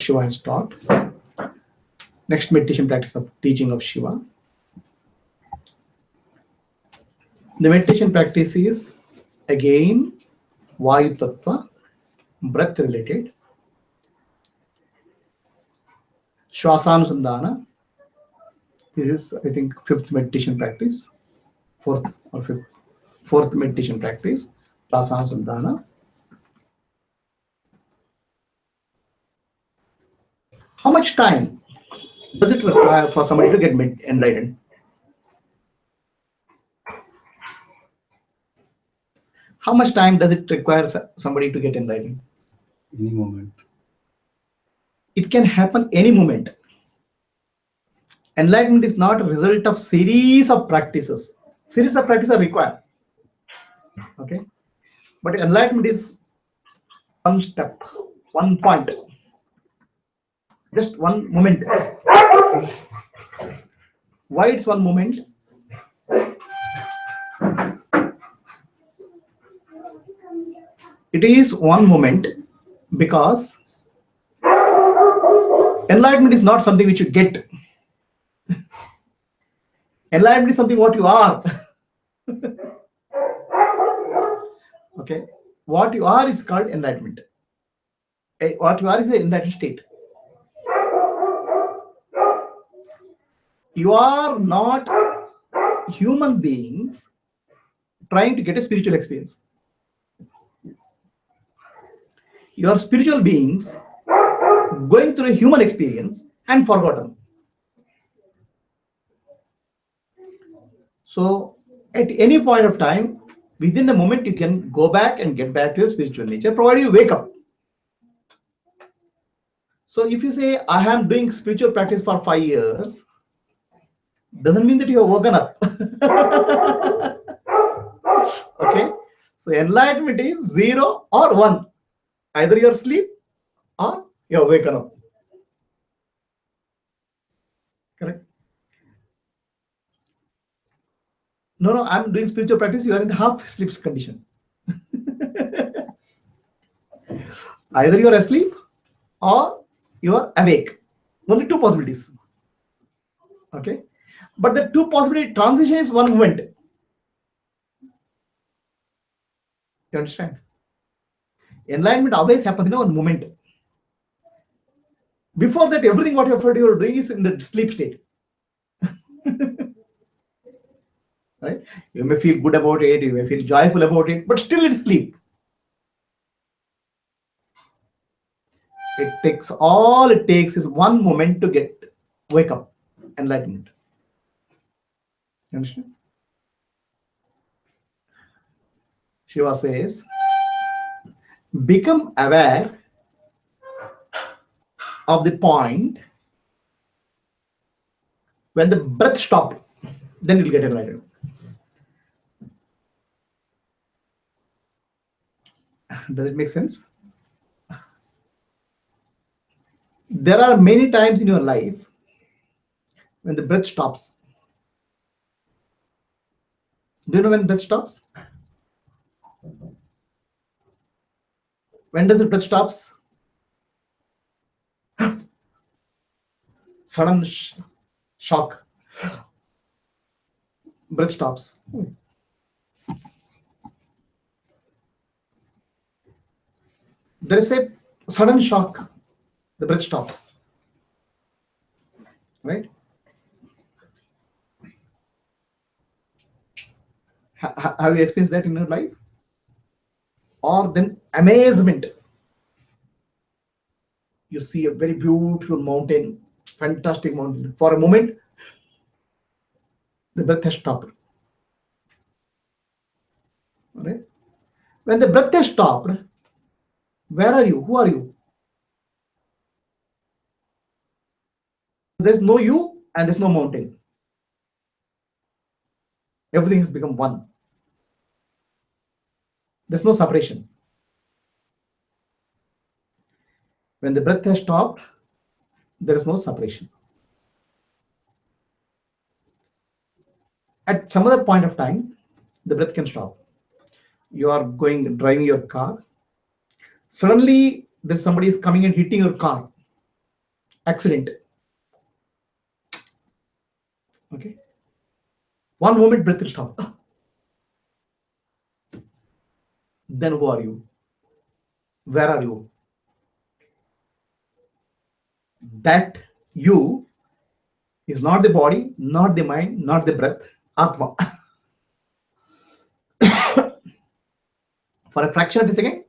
Shiva has taught. Next meditation practice of teaching of Shiva. The meditation practice is again Vayu Tattva, breath related. Shwasanusandhana. This is, I think, fifth meditation practice, fourth meditation practice, Shwasanusandhana. How much time does it require for somebody to get enlightened? How much time does it require somebody to get enlightened? Any moment. It can happen any moment. Enlightenment is not a result of series of practices. Series of practices are required. Okay, but enlightenment is one step, one point, just one moment. Why it's one moment? It is one moment because enlightenment is not something which you get. Enlightenment is something what you are. Okay, what you are is called enlightenment. What you are is the enlightened state. You are not human beings trying to get a spiritual experience. You are spiritual beings going through a human experience and forgotten. So at any point of time, within a moment, you can go back and get back to your spiritual nature, provided you wake up. So if you say, I am doing spiritual practice for 5 years, doesn't mean that you have woken up. Okay, so enlightenment is 0 or 1. Either you're asleep or you're waken up. Correct? No, I'm doing spiritual practice. You are in the half sleep condition. Either you are asleep or you are awake. Only two possibilities. Okay, but the two possibility transition is one moment. You understand? Enlightenment always happens in one moment. Before that, everything what you are doing is in the sleep state. Right? You may feel good about it, you may feel joyful about it, but still it's sleep. All it takes is one moment to wake up, enlightenment. You understand? Shiva says, become aware of the point when the breath stops, then you'll get enlightened. Does it make sense? There are many times in your life when the breath stops. Do you know when breath stops? When does the breath stops? Sudden shock. Breath stops. There is a sudden shock. The breath stops. Right? Have you experienced that in your life? Or then amazement. You see a very beautiful mountain, fantastic mountain. For a moment, the breath has stopped. All right? When the breath has stopped, where are you? Who are you? There's no you and there's no mountain. Everything has become one. There's no separation. When the breath has stopped, there is no separation. At some other point of time, the breath can stop. You are driving your car. Suddenly, there's somebody is coming and hitting your car. accident. Okay. One moment breath will stop. Then who are you? Where are you? That you is not the body, not the mind, not the breath. Atma. For a fraction of a second,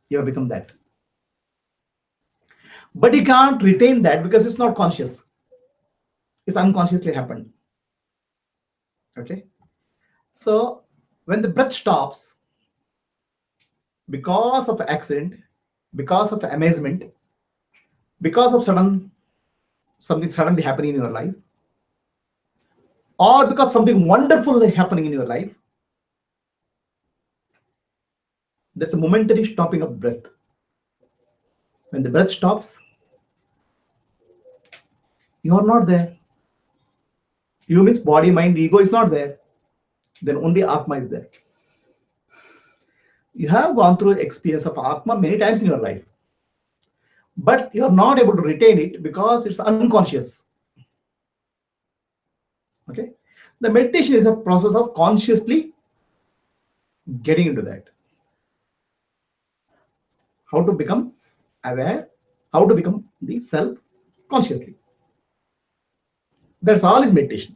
you have become that. But you can't retain that because it's not conscious. It's unconsciously happened. Okay. So when the breath stops, because of accident, because of amazement, because of something suddenly happening in your life, or because something wonderful happening in your life, that's a momentary stopping of breath. When the breath stops, you are not there. You means body, mind, ego is not there. Then only Atma is there. You have gone through experience of Atma many times in your life, but you are not able to retain it because it's unconscious. Okay. The meditation is a process of consciously getting into that. How to become aware, how to become the self consciously. That's all is meditation.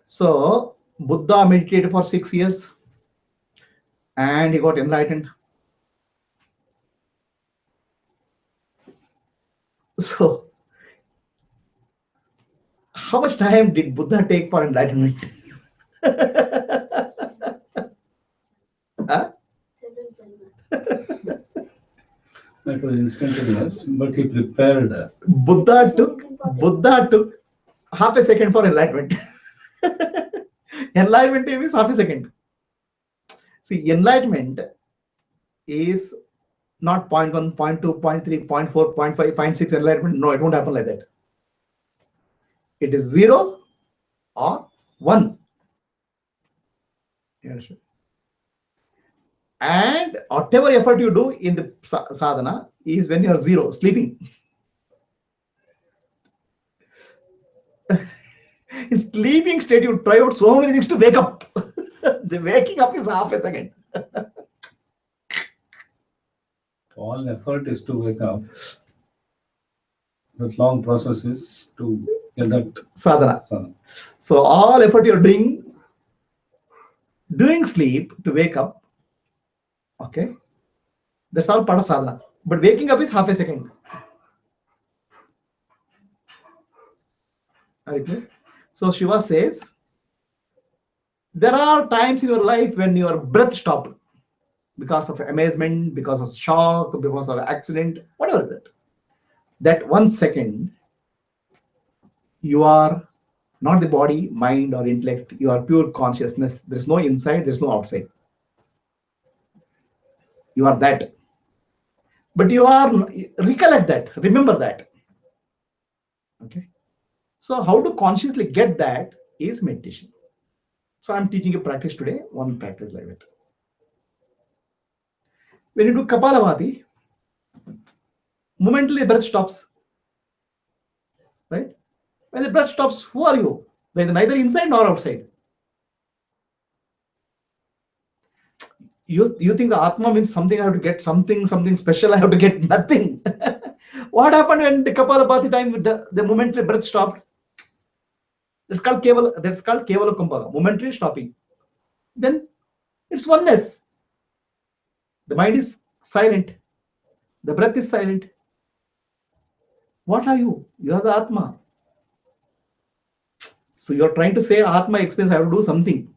So Buddha meditated for 6 years and he got enlightened. So how much time did Buddha take for enlightenment? Huh? That was instantaneous, but he prepared. Buddha took half a second for enlightenment. Enlightenment is half a second. See, enlightenment is not 0.1, 0.2, 0.3, 0.4, 0.5, 0.6 enlightenment. No, it won't happen like that. It is 0 or 1. And whatever effort you do in the sadhana is when you are 0, sleeping. In sleeping state, you try out so many things to wake up. The waking up is half a second. All effort is to wake up. The long process is to get that Sadhana. So all effort you're doing sleep to wake up. Okay. That's all part of sadhana. But waking up is half a second. Okay. So Shiva says, there are times in your life when your breath stopped because of amazement, because of shock, because of accident, whatever that. That 1 second, you are not the body, mind, or intellect. You are pure consciousness. There is no inside, there is no outside. You are that. But you are, recollect that, remember that. Okay. So how to consciously get that is meditation. So I'm teaching you practice today, one practice like that. When you do Kapalabhati, momentarily the breath stops. Right? When the breath stops, who are you? Neither inside nor outside. You think the Atma means something I have to get, something special I have to get, nothing. What happened when the Kapalabhati time, the momentary breath stopped? That's called Kevala Kumbha, momentary stopping. Then it's oneness. The mind is silent. The breath is silent. What are you? You are the Atma. So you're trying to say Atma experience, I have to do something.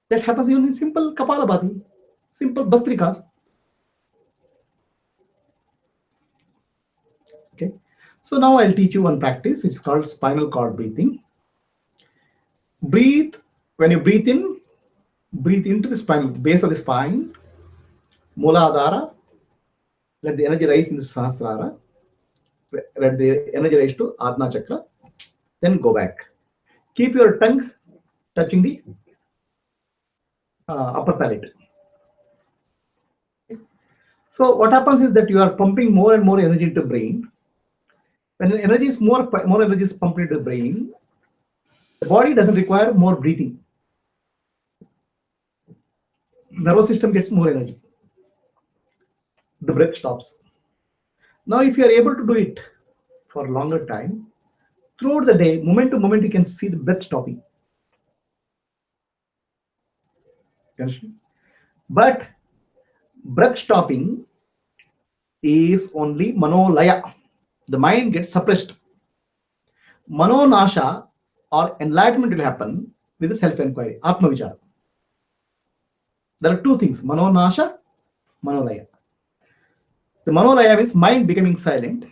That happens even in simple Kapalabhati, simple Bastrika. Okay. So now I'll teach you one practice. It's called spinal cord breathing. Breathe. When you breathe in, breathe into the spine, base of the spine, Muladhara. Let the energy rise in the Sahasrara. Let the energy rise to Adna Chakra. Then go back. Keep your tongue touching the upper palate. So what happens is that you are pumping more and more energy into brain. When energy is more energy is pumped into the brain, the body doesn't require more breathing. Nervous system gets more energy. The breath stops. Now, if you are able to do it for a longer time, throughout the day, moment to moment, you can see the breath stopping. But breath stopping is only manolaya. The mind gets suppressed. Manonasha or enlightenment will happen with the self-inquiry, Atmavichara. There are two things, manonasha, manolaya. The manolaya means mind becoming silent.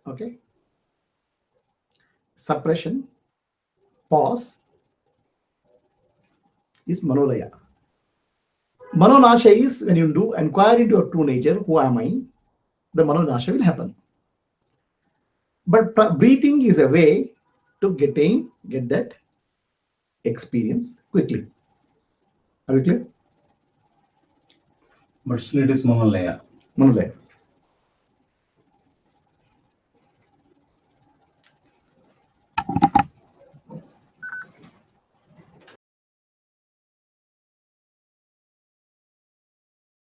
Okay. Suppression, pause is manolaya. Manonasha is when you do inquire into your true nature, who am I, the manonasha will happen. But breathing is a way to get that experience quickly. Are you clear? But still it is monolaya. Manolaya.